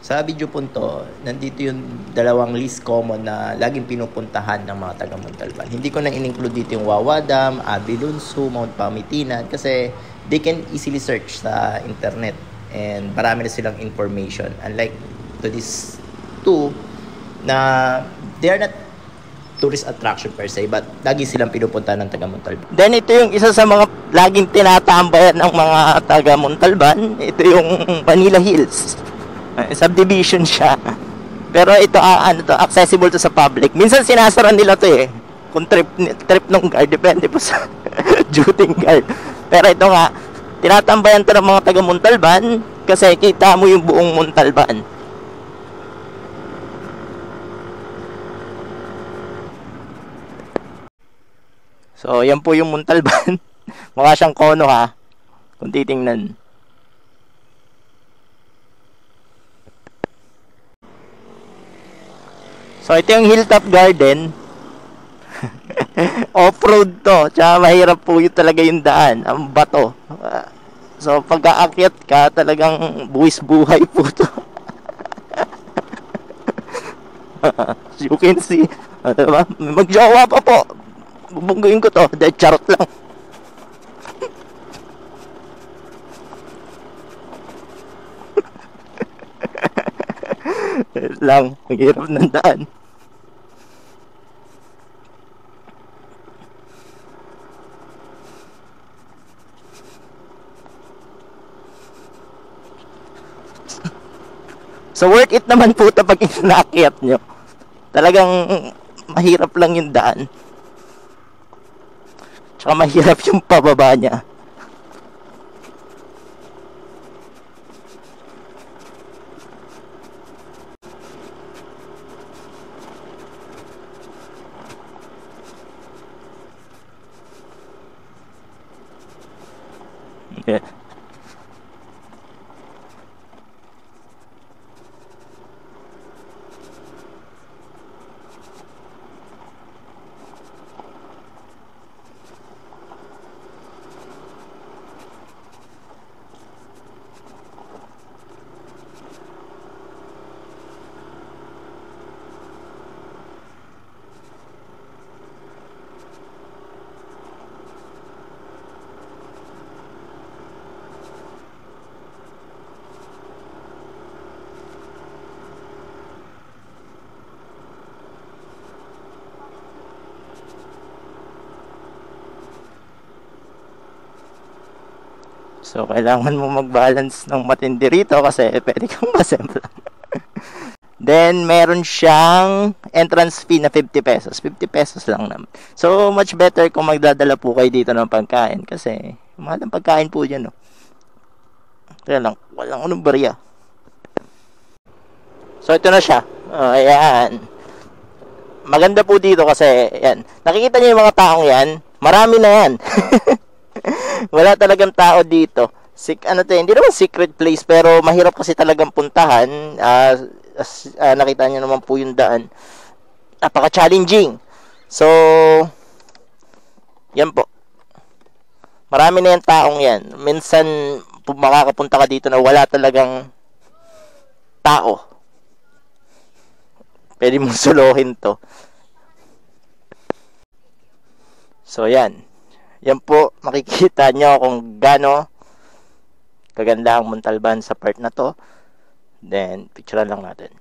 Sa video po to, nandito yung dalawang least common na laging pinupuntahan ng mga taga Montalban. Hindi ko na in-include dito yung Wawa Dam, Abilunso, Mount Pamitinan kasi they can easily search sa internet and marami na silang information. Unlike to these two na they are not tourist attraction per se, but lagi silang pinupuntahan ng taga Montalban. Then ito yung isa sa mga laging tinatambayan ng mga taga Montalban. Ito yung Manila Hills. Subdivision siya. Pero ito accessible to sa public. Minsan sinasara nila to kung trip ng guard, depende po sa duty guard. Pero ito nga, tinatambayan to ng mga taga Montalban kasi kita mo yung buong Montalban. So, yan po yung Montalban. Mukha siyang kono kung titingnan. So, ito yung Hilltop Garden. Off-road to. Tsaka mahirap po yun talaga yung daan. Ang bato. So, pag-aakyat ka, talagang buwis buhay po to. As you can see. Diba? Mag-jowa pa po. Bubungguin ko to. Dahil charot lang. Lang. Mahirap ng daan. So worth it naman po ito pag inaakyat nyo. Talagang mahirap lang yung daan. Tsaka mahirap yung pababa niya. Yeah. So, kailangan mo mag-balance ng matindi rito kasi pwede kang masempla. Then, meron siyang entrance fee na 50 pesos. 50 pesos lang naman. So, much better kung magdadala po kayo dito ng pagkain kasi mahal ang pagkain po dyan, no? Kaya lang, walang anong barya. So, ito na siya. Ayan. Maganda po dito kasi, ayan. Nakikita niyo yung mga taong yan? Marami na yan. Wala talagang tao dito. Hindi naman secret place pero mahirap kasi talagang puntahan. Nakita niyo naman po yung daan. Napaka-challenging. So, yan po. Marami na yung taong yan. Minsan, makakapunta ka dito na wala talagang tao. Pwede mong solohin to. So, yan. Yan po, makikita nyo kung gaano kaganda ang Montalban sa part na to. Then, picturean lang natin.